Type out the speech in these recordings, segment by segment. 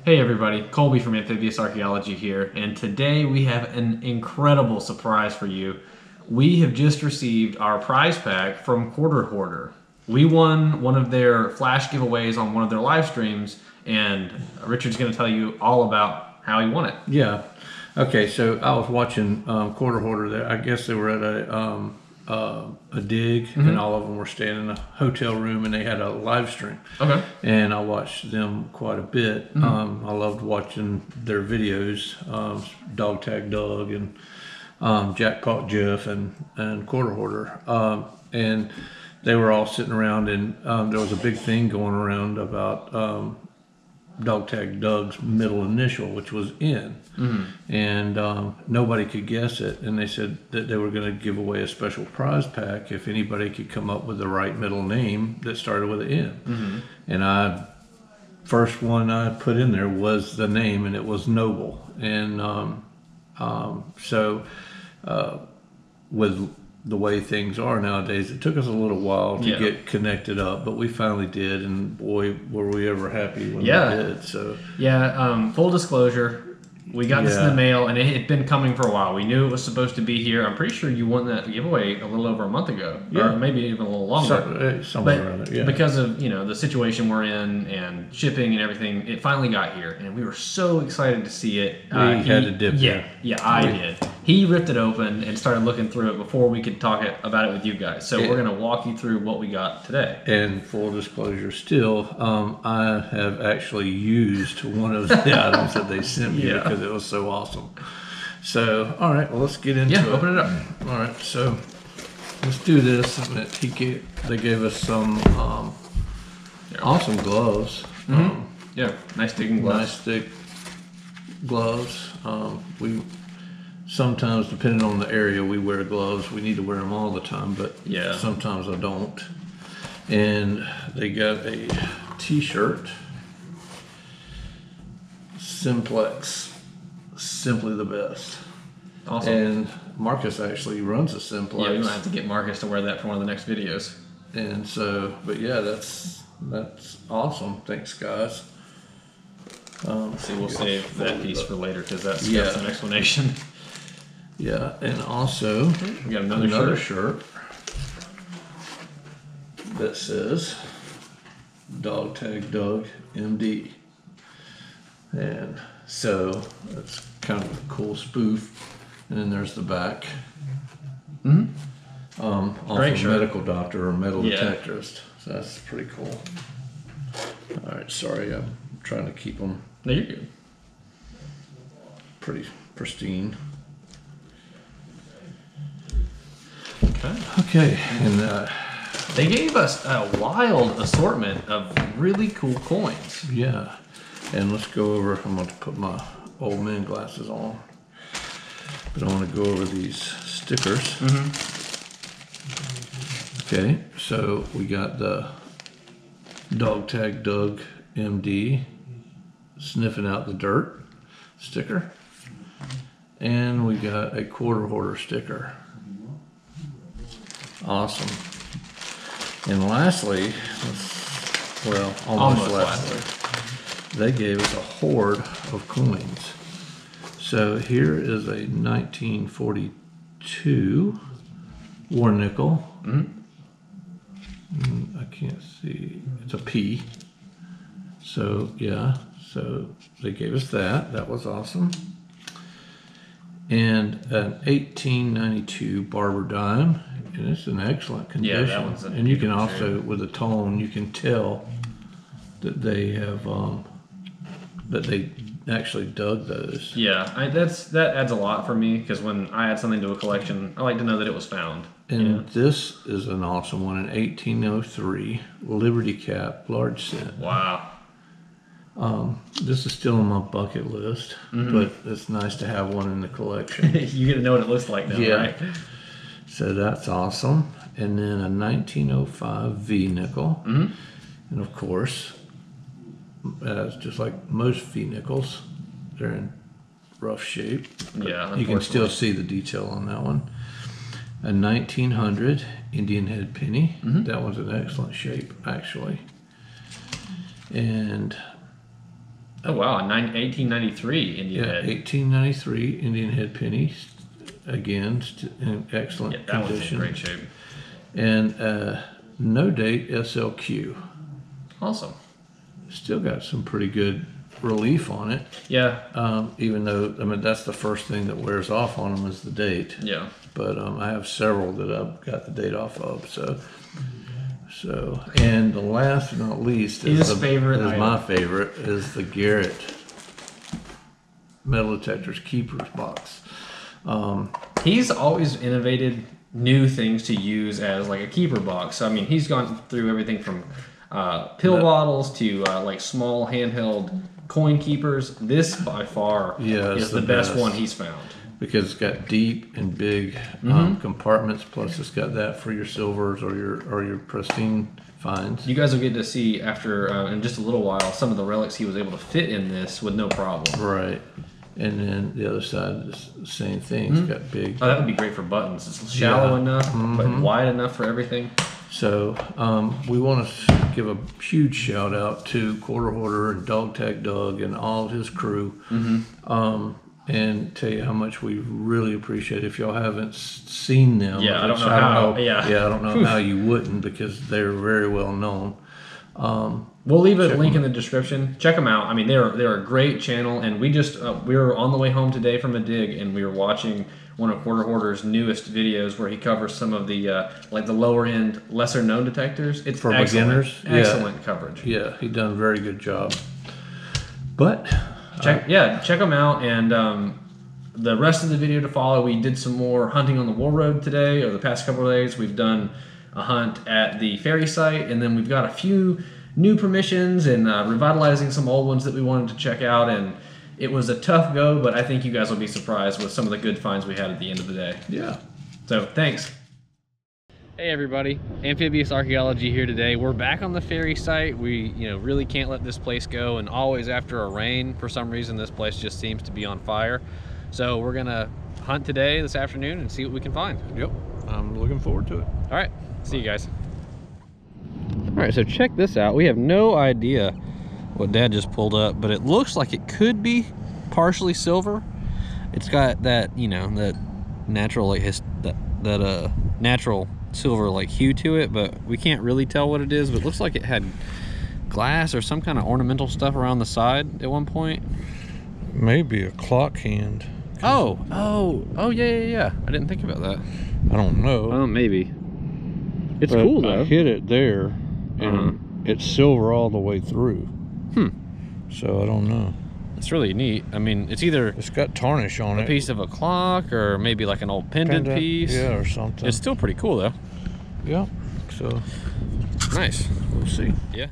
Hey everybody, Colby from Amphibious Archaeology here, and today we have an incredible surprise for you. We have just received our prize pack from Hoarder. We won one of their flash giveaways on one of their live streams, and Richard's going to tell you all about how he won it. Yeah. Okay, so I was watching Hoarder there. I guess they were at a dig, and all of them were staying in a hotel room, and they had a live stream. Okay. And I watched them quite a bit. I loved watching their videos, Dog Tag Doug and Jackpot Jeff and Hoarder. And they were all sitting around, and there was a big thing going around about Dog Tag Doug's middle initial, which was N. And nobody could guess it, and they said that they were going to give away a special prize pack if anybody could come up with the right middle name that started with an N. And first one I put in there was the name, and it was Noble. And with the way things are nowadays, it took us a little while to get connected up, but we finally did, and boy, were we ever happy when we did. So full disclosure, we got this in the mail, and it had been coming for a while. We knew it was supposed to be here. I'm pretty sure you won that giveaway a little over a month ago, or maybe even a little longer. Somewhere around there, because of the situation we're in and shipping and everything, it finally got here, and we were so excited to see it. He had to dip in. Yeah, I did. He ripped it open and started looking through it before we could talk about it with you guys. So we're going to walk you through what we got today. And full disclosure still, I have actually used one of the items that they sent me because it was so awesome. So, all right, well, let's get into it. Yeah, open it up. All right, so let's do this. They gave us some awesome gloves. Nice digging gloves. Nice thick gloves. Sometimes, depending on the area, we wear gloves. We need to wear them all the time, but sometimes I don't. And they got a t-shirt. Simplex, simply the best. Awesome. And Marcus actually runs a Simplex. Yeah, we're gonna have to get Marcus to wear that for one of the next videos. And so, but yeah, that's awesome. Thanks, guys. See, we'll save that piece for later because that's got some explanation. Yeah, and also we got another shirt that says Dog Tag Doug MD. And so that's kind of a cool spoof. And then there's the back. Also medical doctor or metal detectorist. So that's pretty cool. All right, sorry, I'm trying to keep them. No, you're good. Pretty pristine. Okay. And they gave us a wild assortment of really cool coins. Yeah. And let's go over, I'm going to put my old man glasses on. But I want to go over these stickers. Okay, so we got the Dog Tag Doug MD sniffing out the dirt sticker. And we got a Hoarder sticker. Awesome. And lastly, almost lastly, they gave us a hoard of coins. So here is a 1942 war nickel. I can't see. It's a P. So yeah, so they gave us that. That was awesome. And an 1892 barber dime, and it's in excellent condition. Yeah, that one's and you can also, with the tone, you can tell that they have that they actually dug those. Yeah, that adds a lot for me, because when I add something to a collection, I like to know that it was found. And this is an awesome one, an 1803 Liberty Cap large cent. Wow. This is still on my bucket list, but it's nice to have one in the collection. You get to know what it looks like now, right? So that's awesome. And then a 1905 V nickel. And of course, just like most V nickels, they're in rough shape. Yeah, you can still see the detail on that one. A 1900 Indian head penny. That one's in excellent shape, actually. And oh wow, 1893 Indian head. 1893 Indian head penny. Again, in excellent that condition. one's in great shape. And no date SLQ. Awesome. Still got some pretty good relief on it. Yeah. Even though, I mean, that's the first thing that wears off on them is the date. Yeah. But I have several that I've got the date off of. So, and the last but not least is my favorite is the Garrett metal detectors keepers box. He's always innovated new things to use as like a keeper box. I mean, he's gone through everything from pill bottles to like small handheld coin keepers. This by far is the best one he's found. Because it's got deep and big compartments, plus it's got that for your silvers or your pristine finds. You guys will get to see after in just a little while some of the relics he was able to fit in this with no problem. Right. And then the other side is the same thing. It's got big. Oh, that would be great for buttons. It's shallow enough, but wide enough for everything. So we want to give a huge shout out to Quarter Hoarder and Dog Tag Doug and all of his crew. And tell you how much we really appreciate it. If y'all haven't seen them, I don't know how. I don't know how you wouldn't, because they're very well known. We'll leave a link in the description. Check them out. I mean, they're a great channel, and we were on the way home today from a dig, and we were watching one of Quarter Hoarder's newest videos where he covers some of the like the lower end, lesser known detectors. It's for beginners. Excellent coverage. Yeah, he done a very good job. But check them out, and the rest of the video to follow. We did some more hunting on the Wool Road today, or the past couple of days. We've done a hunt at the ferry site, and then we've got a few new permissions and revitalizing some old ones that we wanted to check out. And it was a tough go, but I think you guys will be surprised with some of the good finds we had at the end of the day. Yeah. So thanks. Hey everybody, Amphibious Archaeology here today. We're back on the ferry site. We really can't let this place go, and always after a rain, for some reason, this place just seems to be on fire. So we're gonna hunt today, this afternoon, and see what we can find. Yep, I'm looking forward to it. All right, see you guys. All right, so check this out. We have no idea what Dad just pulled up, but it looks like it could be partially silver. It's got that, that natural, like that natural silver like hue to it, but we can't really tell what it is. But it looks like it had glass or some kind of ornamental stuff around the side at one point. Maybe a clock hand. Oh, yeah. I didn't think about that. I don't know. Oh, maybe. It's cool though. I hit it there, and it's silver all the way through. So I don't know. It's really neat. I mean, it's got tarnish on it. A piece of a clock, or maybe like an old pendant piece. Yeah, or something. It's still pretty cool though. Yeah. So nice. We'll see. Yeah.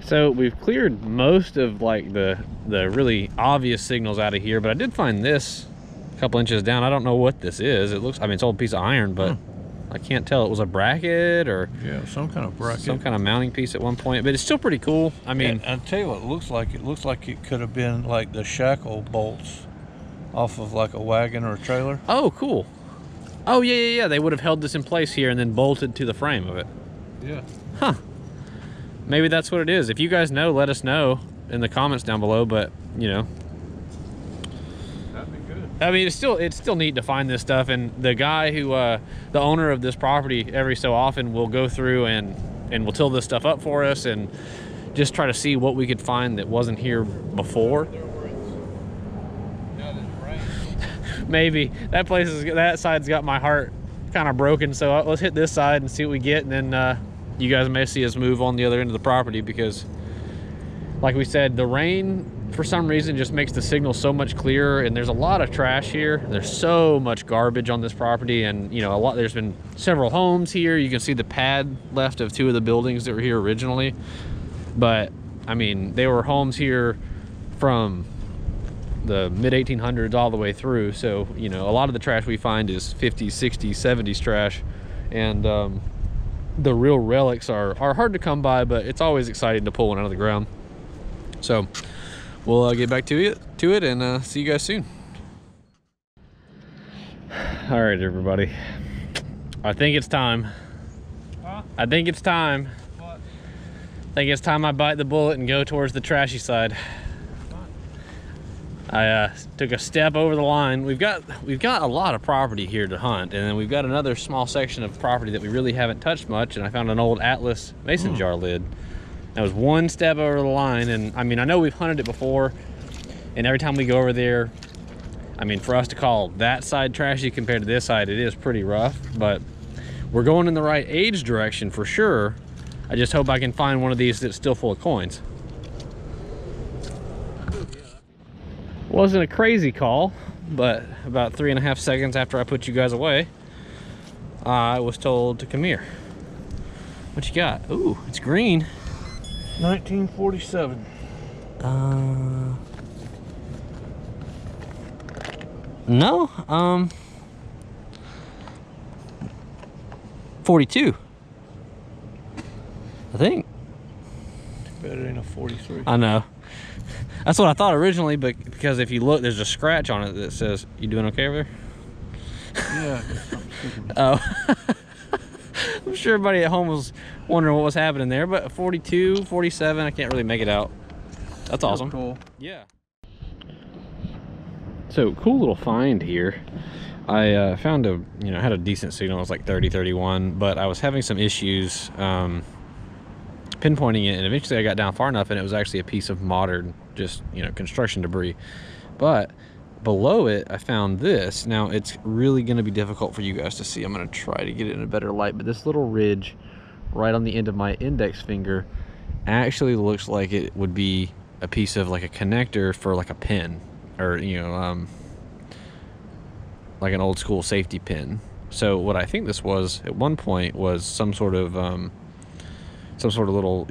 So we've cleared most of like the really obvious signals out of here, but I did find this a couple inches down. I don't know what this is. It looks, I mean, it's an old piece of iron, but I can't tell. It was a bracket or some kind of bracket, some kind of mounting piece at one point, but it's still pretty cool. I mean, I'll tell you what it looks like. It looks like it could have been like the shackle bolts off of like a wagon or a trailer. Oh, cool. Oh, yeah. They would have held this in place here and then bolted to the frame of it. Yeah. Huh. Maybe that's what it is. If you guys know, let us know in the comments down below, but, That'd be good. I mean, it's still neat to find this stuff, and the guy who, the owner of this property, every so often will go through and will till this stuff up for us and just try to see what we could find that wasn't here before. Maybe. That side's got my heart kind of broken, so let's hit this side and see what we get, and then you guys may see us move on the other end of the property because, like we said, the rain for some reason just makes the signal so much clearer, and there's a lot of trash here. There's so much garbage on this property, and you know, there's been several homes here. You can see the pad left of 2 of the buildings that were here originally, but I mean, they were homes here from the mid 1800s all the way through. So you know, a lot of the trash we find is 50s, 60s, 70s trash, and the real relics are hard to come by, but it's always exciting to pull one out of the ground. So we'll get back to it and see you guys soon. All right, everybody. I think it's time. Huh? I think it's time. What? I think it's time I bite the bullet and go towards the trashy side. I took a step over the line. We've got a lot of property here to hunt, and then we've got another small section of property that we really haven't touched much, and I found an old Atlas mason jar lid. That was 1 step over the line, and I mean, I know we've hunted it before, and every time we go over there, I mean, for us to call that side trashy compared to this side, it is pretty rough, but we're going in the right age direction for sure. I just hope I can find one of these that's still full of coins. Wasn't a crazy call, but about 3.5 seconds after I put you guys away, I was told to come here. What you got? Ooh, it's green. 1947. No, 42. I think. Bet it ain't a 43. I know. That's what I thought originally, but because if you look, there's a scratch on it that says, "You doing okay over there?" Yeah. Oh. I'm sure everybody at home was wondering what was happening there, but 42, 47, I can't really make it out. That's awesome. Cool. Yeah. So, cool little find here. I found had a decent signal. It was like 30, 31, but I was having some issues pinpointing it, and eventually I got down far enough and it was actually a piece of modern, just, construction debris. But below it, I found this. Now, it's really going to be difficult for you guys to see. I'm going to try to get it in a better light, but this little ridge right on the end of my index finger actually looks like it would be a piece of like a connector for like a pin, or like an old school safety pin. So what I think this was at one point was some sort of little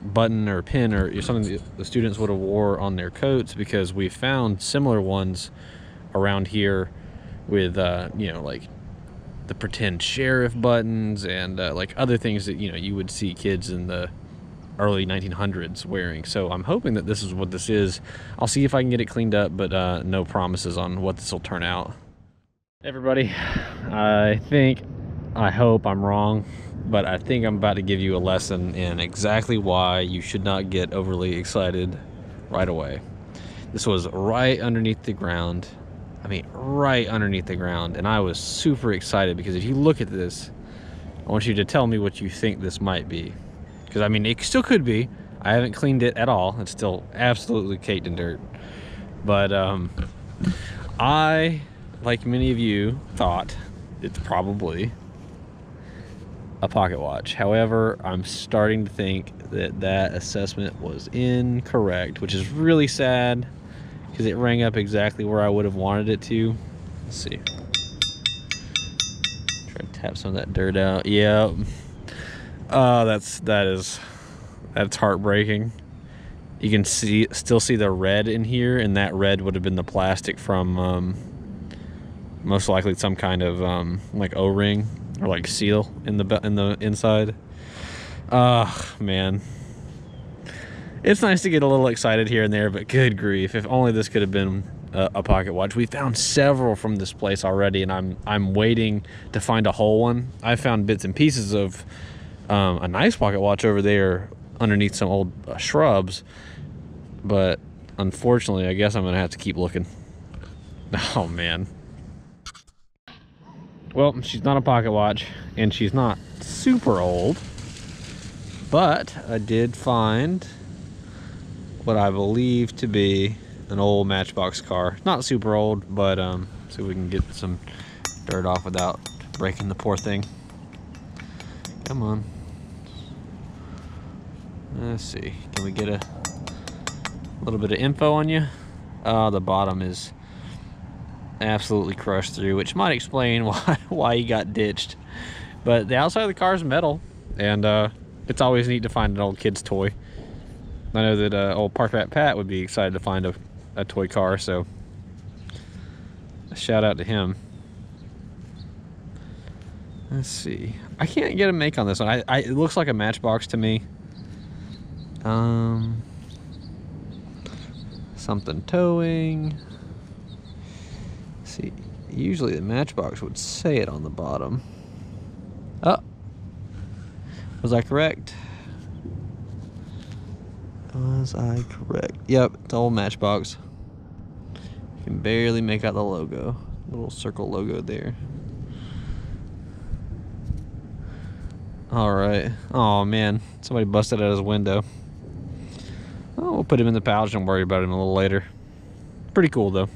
button or pin or something that the students would have wore on their coats, because we found similar ones around here with like the pretend sheriff buttons and like other things that you would see kids in the early 1900s wearing. So I'm hoping that this is what this is. I'll see if I can get it cleaned up, but no promises on what this will turn out. Everybody, I hope I'm wrong, but I think I'm about to give you a lesson in exactly why you should not get overly excited right away. This was right underneath the ground. I mean, right underneath the ground, and I was super excited because if you look at this, I want you to tell me what you think this might be. Because, I mean, it still could be. I haven't cleaned it at all. It's still absolutely caked in dirt. But I, like many of you, thought it's probably a pocket watch. However, I'm starting to think that assessment was incorrect, which is really sad because it rang up exactly where I would have wanted it to. Let's see. Try to tap some of that dirt out. Yep. Oh, that's heartbreaking. You can still see the red in here, and that red would have been the plastic from most likely some kind of like O-ring or like seal in the inside. Man, it's nice to get a little excited here and there, but good grief, if only this could have been a pocket watch. We found several from this place already, and I'm waiting to find a whole one. I found bits and pieces of a nice pocket watch over there underneath some old shrubs, but unfortunately I guess I'm gonna have to keep looking. Oh man. Well, she's not a pocket watch and she's not super old, but I did find what I believe to be an old Matchbox car. Not super old, but see if we can get some dirt off without breaking the poor thing. Come on. Let's see. Can we get a little bit of info on you? Oh, the bottom is absolutely crushed through, which might explain why he got ditched. But the outside of the car is metal, and it's always neat to find an old kid's toy. I know that old Park Rat Pat would be excited to find a toy car, so a shout out to him. Let's see. I can't get a make on this one. It looks like a Matchbox to me. Something towing. Let's see. Usually the Matchbox would say it on the bottom. Oh. Was I correct? Was I correct? Yep, it's old Matchbox. You can barely make out the logo. Little circle logo there. Alright. Oh man, somebody busted out his window. Oh, we'll put him in the pouch and worry about him a little later. Pretty cool though.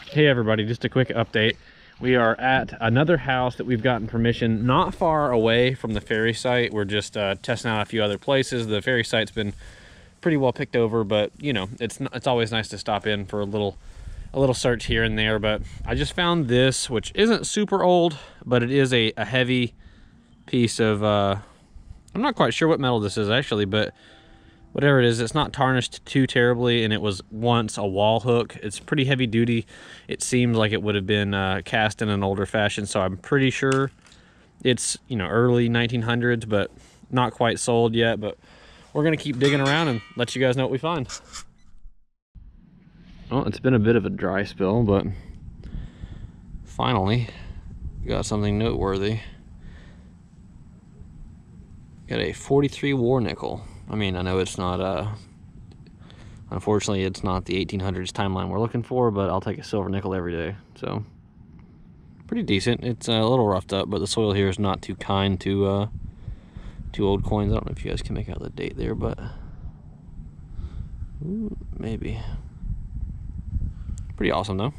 Hey everybody, just a quick update. We are at another house that we've gotten permission not far away from the ferry site. We're just testing out a few other places. The ferry site's been pretty well picked over, but you know, it's always nice to stop in for a little search here and there. But I just found this, which isn't super old, but it is a heavy piece of I'm not quite sure what metal this is actually, but whatever it is, it's not tarnished too terribly, and it was once a wall hook. It's pretty heavy duty. It seems like it would have been cast in an older fashion, so I'm pretty sure it's, you know, early 1900s, but not quite sold yet. But we're gonna keep digging around and let you guys know what we find. Well, it's been a bit of a dry spell, but finally got something noteworthy. Got a 43 war nickel. I mean, I know it's not, unfortunately, it's not the 1800s timeline we're looking for, but I'll take a silver nickel every day. So, pretty decent. It's a little roughed up, but the soil here is not too kind to old coins. I don't know if you guys can make out the date there, but ooh, maybe. Pretty awesome, though.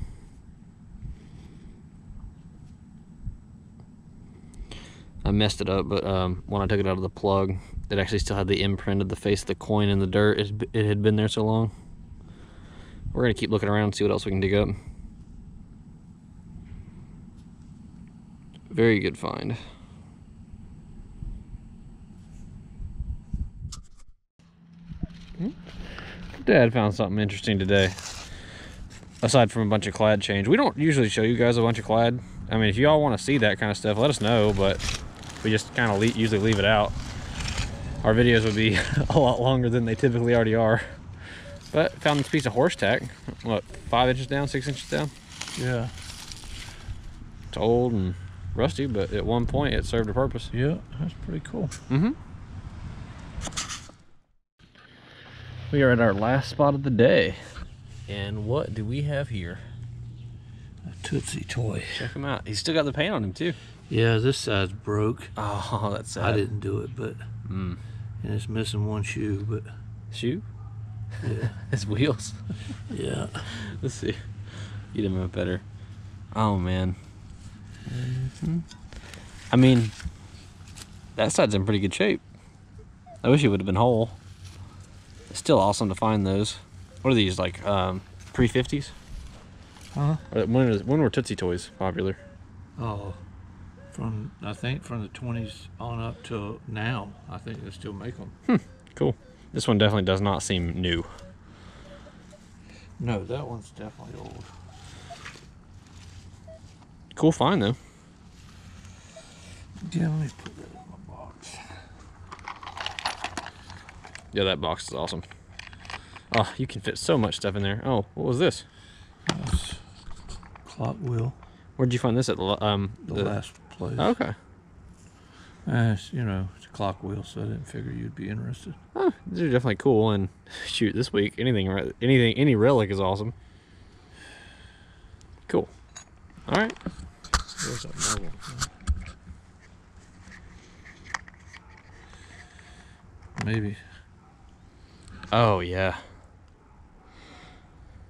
I messed it up, but when I took it out of the plug, it actually still had the imprint of the face of the coin in the dirt. It had been there so long. We're gonna keep looking around and see what else we can dig up. Very good find. Dad found something interesting today. Aside from a bunch of clad change. We don't usually show you guys a bunch of clad. I mean, if you all want to see that kind of stuff, let us know, but we just kind of usually leave it out. Our videos would be a lot longer than they typically already are. But found this piece of horse tack. What, 5 inches down, 6 inches down? Yeah. It's old and rusty, but at one point it served a purpose. Yeah, that's pretty cool. Mm-hmm. We are at our last spot of the day. And what do we have here? A Tootsie toy. Check him out. He's still got the paint on him too. Yeah, this side's broke. Oh, that's sad. I didn't do it, but and it's missing one shoe, but shoe? Yeah. His wheels. Yeah. Let's see. Get him up better. Oh man. I mean, that side's in pretty good shape. I wish it would have been whole. It's still awesome to find those. What are these, like pre-50s? Huh? When were Tootsie Toys popular? Oh, I think from the 20s on up to now. I think they still make them. Cool. This one definitely does not seem new. No, that one's definitely old. Cool find though. Yeah, let me put that in my box. Yeah, that box is awesome. Oh, you can fit so much stuff in there. Oh, what was this? That's clock wheel. Where'd you find this at? The last place. Oh, okay. You know, it's a clock wheel, so I didn't figure you'd be interested. Oh, these are definitely cool. And shoot, this week any relic is awesome. Cool. All right. There's that marble. Maybe. Oh yeah.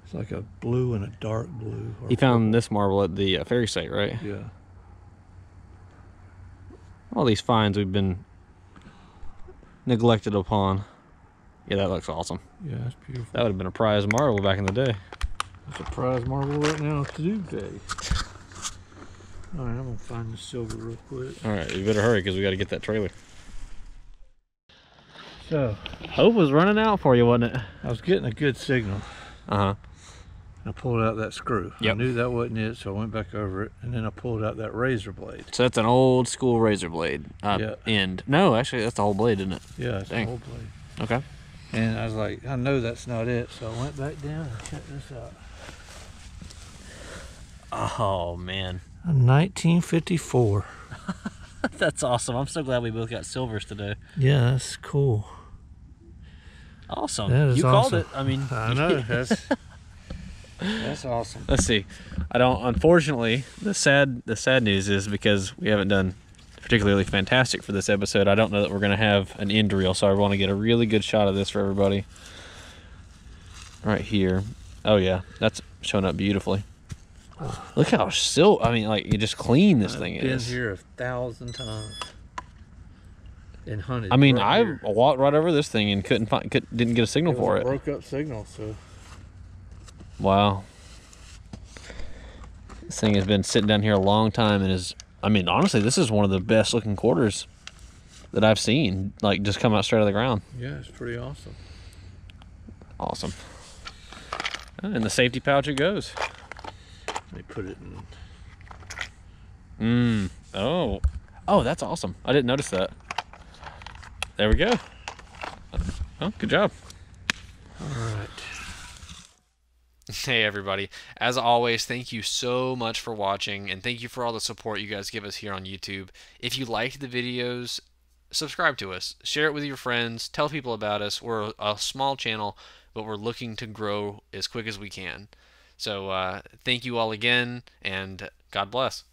It's like a blue and a dark blue. He found this marble at the ferry site, right? Yeah. All these finds we've been neglected upon. Yeah, that looks awesome. Yeah, that's beautiful. That would have been a prize marble back in the day. That's a prize marble right now today. All right, I'm gonna find the silver real quick. All right, you better hurry because we got to get that trailer. So, Hope was running out for you, wasn't it? I was getting a good signal. Uh-huh. I pulled out that screw. Yep. I knew that wasn't it, so I went back over it, and then I pulled out that razor blade. So that's an old school razor blade Yeah. end. No, actually, that's the whole blade, isn't it? Yeah, it's Dang. the whole blade. Okay. And I was like, I know that's not it, so I went back down and checked this out. Oh, man. A 1954. That's awesome. I'm so glad we both got silvers today. Yeah, that's cool. Awesome. That is You called awesome. it. I mean, I know. That's awesome. let's see. I don't. Unfortunately, the sad news is because we haven't done particularly fantastic for this episode. I don't know that we're gonna have an end reel, so I want to get a really good shot of this for everybody. Right here. Oh yeah, that's showing up beautifully. Look how I mean, like, you just clean this thing I've been is. here 1,000 times. And hunted. I mean, right I here. walked right over this thing and didn't get a signal for it. Broke up signal, so. Wow. This thing has been sitting down here a long time and is, I mean, honestly, this is one of the best looking quarters that I've seen, like, just come out straight out of the ground. Yeah, it's pretty awesome. Awesome. And the safety pouch it goes. Let me put it in. Oh, that's awesome. I didn't notice that. There we go. Oh, good job. All right. Hey everybody, as always, thank you so much for watching, and thank you for all the support you guys give us here on YouTube. If you liked the videos, subscribe to us, share it with your friends, tell people about us. We're a small channel, but we're looking to grow as quick as we can. So thank you all again, and God bless.